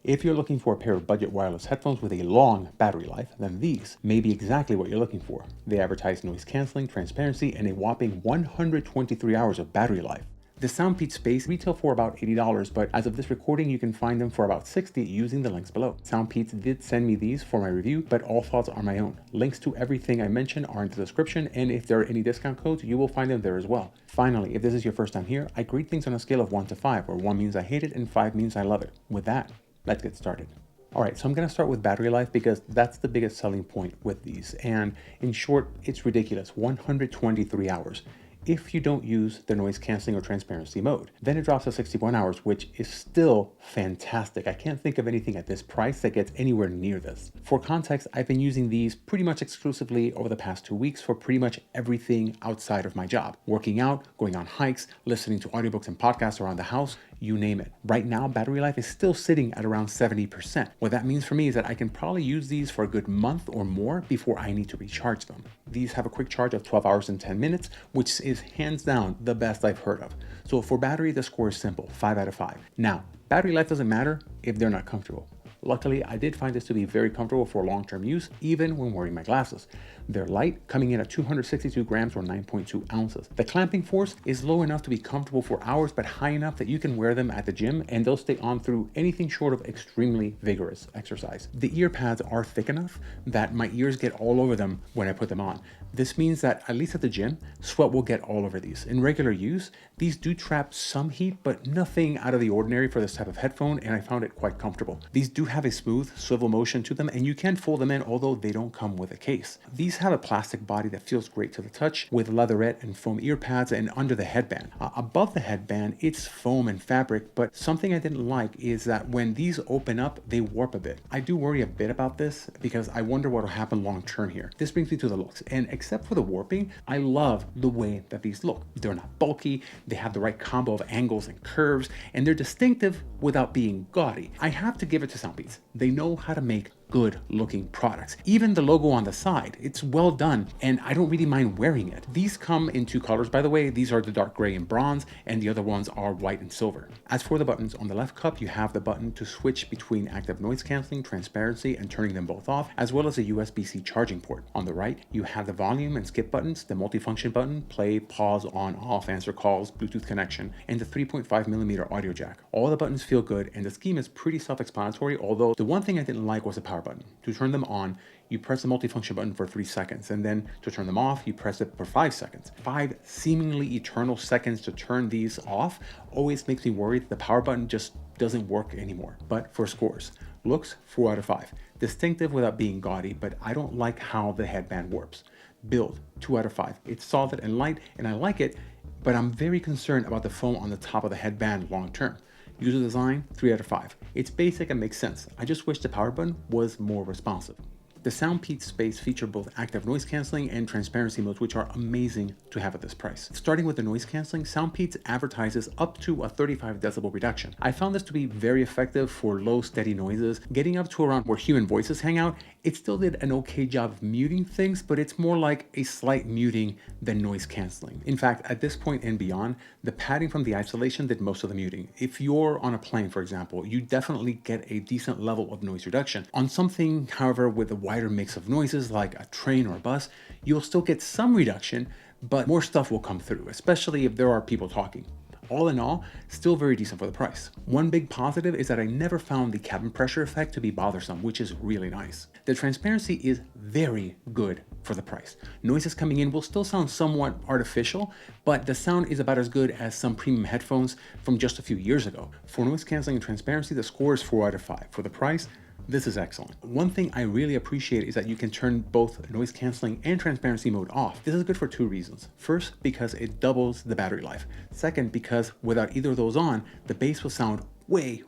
If you're looking for a pair of budget wireless headphones with a long battery life, then these may be exactly what you're looking for. They advertise noise canceling, transparency, and a whopping 123 hours of battery life. The SoundPEATS Space retail for about $80, but as of this recording, you can find them for about $60 using the links below. SoundPEATS did send me these for my review, but all thoughts are my own. Links to everything I mentioned are in the description, and if there are any discount codes, you will find them there as well. Finally, if this is your first time here, I grade things on a scale of 1 to 5, where 1 means I hate it and 5 means I love it. With that, let's get started. Alright, so I'm going to start with battery life because that's the biggest selling point with these, and in short, it's ridiculous, 123 hours. If you don't use the noise canceling or transparency mode, then it drops to 61 hours, which is still fantastic. I can't think of anything at this price that gets anywhere near this. For context, I've been using these pretty much exclusively over the past 2 weeks for pretty much everything outside of my job. Working out, going on hikes, listening to audiobooks and podcasts around the house, you name it. Right now, battery life is still sitting at around 70%. What that means for me is that I can probably use these for a good month or more before I need to recharge them. These have a quick charge of 12 hours and 10 minutes, which is hands down the best I've heard of. So for battery, the score is simple, 5 out of 5. Now, battery life doesn't matter if they're not comfortable. Luckily, I did find this to be very comfortable for long-term use, even when wearing my glasses. They're light, coming in at 262 grams or 9.2 ounces. The clamping force is low enough to be comfortable for hours, but high enough that you can wear them at the gym and they'll stay on through anything short of extremely vigorous exercise. The ear pads are thick enough that my ears get all over them when I put them on. This means that, at least at the gym, sweat will get all over these. In regular use, these do trap some heat, but nothing out of the ordinary for this type of headphone, and I found it quite comfortable. These do have a smooth swivel motion to them, and you can fold them in, although they don't come with a case. These have a plastic body that feels great to the touch, with leatherette and foam ear pads and under the headband. Above the headband, it's foam and fabric, but something I didn't like is that when these open up, they warp a bit. I do worry a bit about this because I wonder what will happen long term here. This brings me to the looks, and except for the warping, I love the way that these look. They're not bulky, they have the right combo of angles and curves, and they're distinctive without being gaudy. I have to give it to SoundPEATS. They know how to make good looking products. Even the logo on the side, it's well done, and I don't really mind wearing it. These come in 2 colors, by the way. These are the dark gray and bronze, and the other ones are white and silver. As for the buttons, on the left cup, you have the button to switch between active noise canceling, transparency, and turning them both off, as well as a USB-C charging port. On the right, you have the volume and skip buttons, the multifunction button, play, pause, on, off, answer calls, Bluetooth connection, and the 3.5mm audio jack. All the buttons feel good, and the scheme is pretty self-explanatory, although the one thing I didn't like was the power button. To turn them on, you press the multifunction button for 3 seconds, and then to turn them off, you press it for 5 seconds. 5 seemingly eternal seconds to turn these off always makes me worried the power button just doesn't work anymore. But for scores, looks 4 out of 5. Distinctive without being gaudy, but I don't like how the headband warps. Build, 2 out of 5. It's solid and light, and I like it, but I'm very concerned about the foam on the top of the headband long term. User design, 3 out of 5. It's basic and makes sense. I just wish the power button was more responsive. The SoundPEATS Space feature both active noise canceling and transparency modes, which are amazing to have at this price. Starting with the noise canceling, SoundPEATS advertises up to a 35 decibel reduction. I found this to be very effective for low, steady noises. Getting up to around where human voices hang out, it still did an okay job of muting things, but it's more like a slight muting than noise canceling. In fact, at this point and beyond, the padding from the isolation did most of the muting. If you're on a plane, for example, you definitely get a decent level of noise reduction. On something, however, with a wider mix of noises like a train or a bus, you'll still get some reduction, but more stuff will come through, especially if there are people talking. All in all, still very decent for the price. One big positive is that I never found the cabin pressure effect to be bothersome, which is really nice. The transparency is very good for the price. Noises coming in will still sound somewhat artificial, but the sound is about as good as some premium headphones from just a few years ago. For noise canceling and transparency, the score is 4 out of 5. For the price, this is excellent. One thing I really appreciate is that you can turn both noise canceling and transparency mode off. This is good for 2 reasons. First, because it doubles the battery life. Second, because without either of those on, the bass will sound way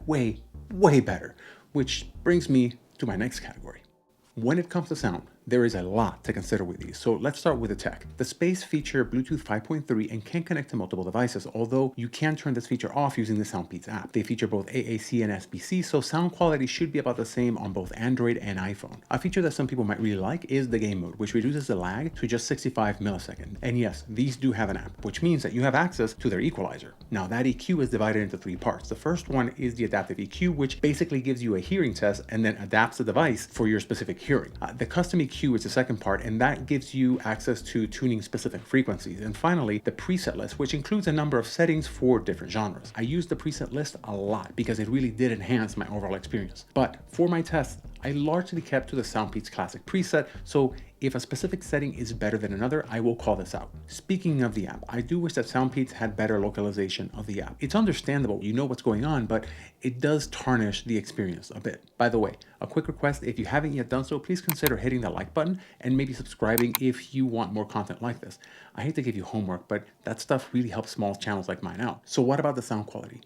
better. Which brings me to my next category. When it comes to sound, there is a lot to consider with these, so let's start with the tech. The Space feature Bluetooth 5.3 and can connect to multiple devices, although you can turn this feature off using the SoundPEATS app. They feature both AAC and SBC, so sound quality should be about the same on both Android and iPhone. A feature that some people might really like is the game mode, which reduces the lag to just 65 milliseconds. And yes, these do have an app, which means that you have access to their equalizer. Now that EQ is divided into 3 parts. The first one is the adaptive EQ, which basically gives you a hearing test and then adapts the device for your specific hearing. The custom EQ is the second part, and that gives you access to tuning specific frequencies. And finally, the preset list, which includes a number of settings for different genres. I use the preset list a lot because it really did enhance my overall experience. But for my test, I largely kept to the SoundPEATS Classic preset, so if a specific setting is better than another, I will call this out. Speaking of the app, I do wish that SoundPEATS had better localization of the app. It's understandable, you know what's going on, but it does tarnish the experience a bit. By the way, a quick request, if you haven't yet done so, please consider hitting the like button and maybe subscribing if you want more content like this. I hate to give you homework, but that stuff really helps small channels like mine out. So what about the sound quality?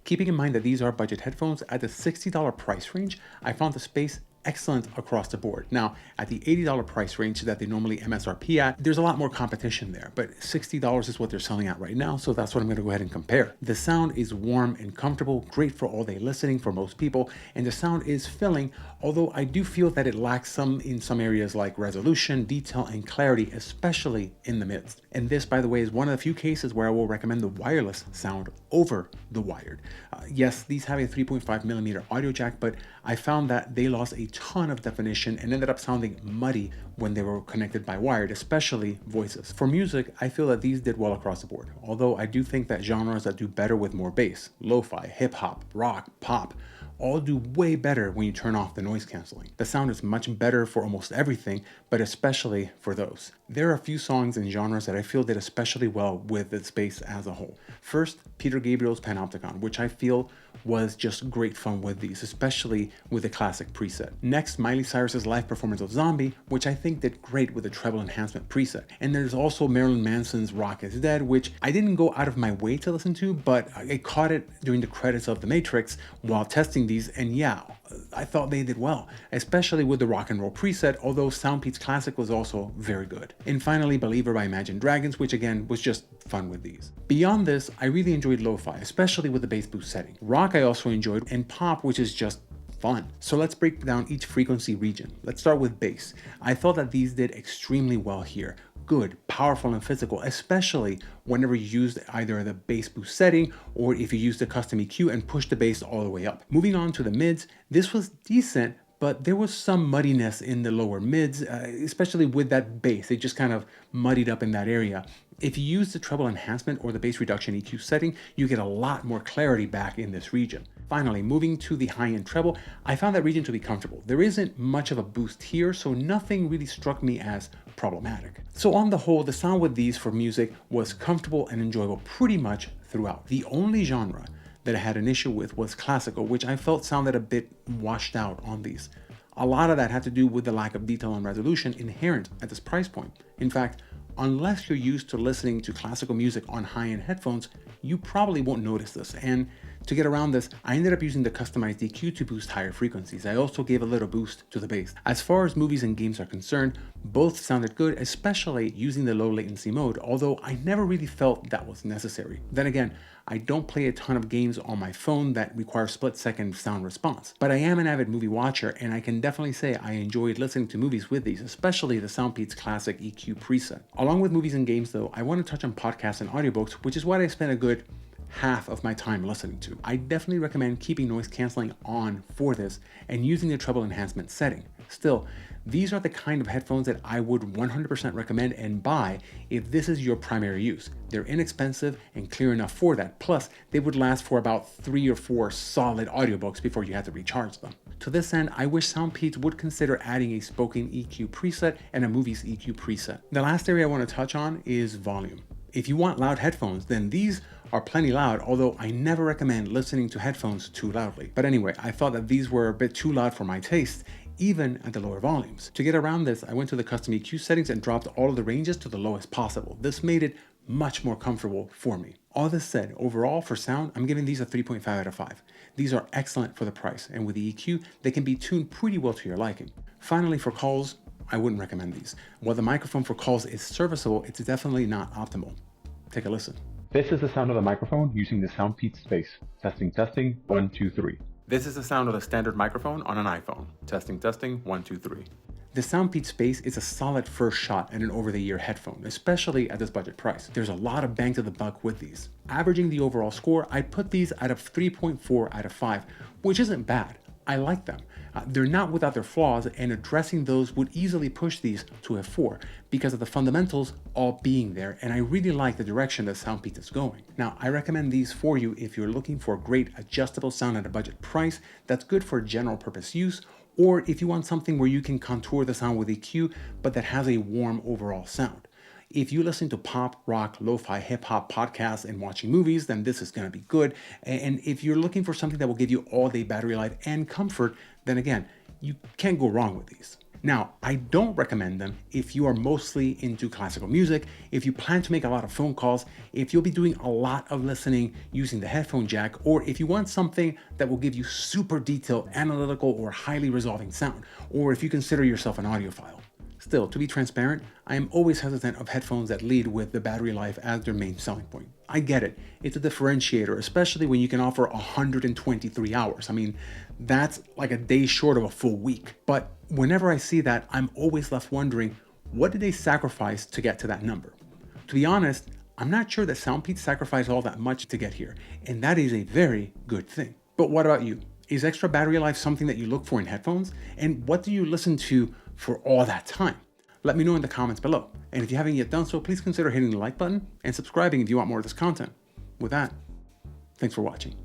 Keeping in mind that these are budget headphones at the $60 price range, I found the Space excellent across the board. Now, at the $80 price range that they normally MSRP at, there's a lot more competition there, but $60 is what they're selling at right now, so that's what I'm going to go ahead and compare. The sound is warm and comfortable, great for all day listening for most people, and the sound is filling, although I do feel that it lacks in some areas like resolution, detail, and clarity, especially in the midst. And this, by the way, is one of the few cases where I will recommend the wireless sound over the wired. Yes, these have a 3.5mm audio jack, but I found that they lost a ton of definition and ended up sounding muddy when they were connected by wired, especially voices. For music, I feel that these did well across the board, although I do think that genres that do better with more bass, lo-fi, hip-hop, rock, pop, all do way better when you turn off the noise canceling. The sound is much better for almost everything, but especially for those. There are a few songs and genres that I feel did especially well with the Space as a whole. First, Peter Gabriel's Panopticon, which I feel was just great fun with these, especially with the classic preset. Next, Miley Cyrus's live performance of Zombie, which I think did great with the treble enhancement preset. And there's also Marilyn Manson's Rock is Dead, which I didn't go out of my way to listen to, but I caught it during the credits of The Matrix while testing these, and yeah, I thought they did well, especially with the rock and roll preset, although SoundPEATS Classic was also very good. And finally, Believer by Imagine Dragons, which again was just fun with these. Beyond this, I really enjoyed lo-fi, especially with the bass boost setting. Rock I also enjoyed, and pop, which is just fun. So let's break down each frequency region. Let's start with bass. I thought that these did extremely well here. Good, powerful, and physical, especially whenever you used either the bass boost setting or if you used the custom EQ and pushed the bass all the way up. Moving on to the mids, this was decent, but there was some muddiness in the lower mids, especially with that bass. It just kind of muddied up in that area. If you use the treble enhancement or the bass reduction EQ setting, you get a lot more clarity back in this region. Finally, moving to the high-end treble, I found that region to be comfortable. There isn't much of a boost here, so nothing really struck me as problematic. So on the whole, the sound with these for music was comfortable and enjoyable pretty much throughout. The only genre that I had an issue with was classical, which I felt sounded a bit washed out on these. A lot of that had to do with the lack of detail and resolution inherent at this price point. In fact, unless you're used to listening to classical music on high-end headphones, you probably won't notice this. And to get around this, I ended up using the customized EQ to boost higher frequencies. I also gave a little boost to the bass. As far as movies and games are concerned, both sounded good, especially using the low latency mode, although I never really felt that was necessary. Then again, I don't play a ton of games on my phone that require split-second sound response, but I am an avid movie watcher, and I can definitely say I enjoyed listening to movies with these, especially the SoundPEATS Classic EQ preset. Along with movies and games though, I want to touch on podcasts and audiobooks, which is what I spent a good half of my time listening to. I definitely recommend keeping noise canceling on for this and using the treble enhancement setting. Still, these are the kind of headphones that I would 100% recommend and buy if this is your primary use. They're inexpensive and clear enough for that. Plus, they would last for about 3 or 4 solid audiobooks before you had to recharge them. To this end, I wish SoundPEATS would consider adding a spoken EQ preset and a movies EQ preset. The last area I want to touch on is volume. If you want loud headphones, then these are plenty loud, although I never recommend listening to headphones too loudly. But anyway, I thought that these were a bit too loud for my taste, even at the lower volumes. To get around this, I went to the custom EQ settings and dropped all of the ranges to the lowest possible. This made it much more comfortable for me. All this said, overall for sound, I'm giving these a 3.5 out of 5. These are excellent for the price, and with the EQ, they can be tuned pretty well to your liking. Finally, for calls, I wouldn't recommend these. While the microphone for calls is serviceable, it's definitely not optimal. Take a listen. This is the sound of the microphone using the SoundPEATS Space. Testing, testing, 1, 2, 3. This is the sound of the standard microphone on an iPhone. Testing, testing, 1, 2, 3. The SoundPEATS Space is a solid first shot at an over-the-ear headphone, especially at this budget price. There's a lot of bang to the buck with these. Averaging the overall score, I put these out of 3.4 out of 5, which isn't bad. I like them. They're not without their flaws, and addressing those would easily push these to a 4 because of the fundamentals all being there, and I really like the direction that SoundPEATS is going. Now, I recommend these for you if you're looking for great adjustable sound at a budget price that's good for general purpose use, or if you want something where you can contour the sound with EQ, but that has a warm overall sound. If you listen to pop, rock, lo-fi, hip-hop podcasts and watching movies, then this is going to be good. And if you're looking for something that will give you all-day battery life and comfort, then again, you can't go wrong with these. Now, I don't recommend them if you are mostly into classical music, if you plan to make a lot of phone calls, if you'll be doing a lot of listening using the headphone jack, or if you want something that will give you super detailed, analytical, or highly resolving sound, or if you consider yourself an audiophile. Still, to be transparent, I am always hesitant of headphones that lead with the battery life as their main selling point. I get it. It's a differentiator, especially when you can offer 123 hours. I mean, that's like a day short of a full week. But whenever I see that, I'm always left wondering, what did they sacrifice to get to that number? To be honest, I'm not sure that SoundPEATS sacrificed all that much to get here, and that is a very good thing. But what about you? Is extra battery life something that you look for in headphones? And what do you listen to for all that time? Let me know in the comments below. And if you haven't yet done so, please consider hitting the like button and subscribing if you want more of this content. With that, thanks for watching.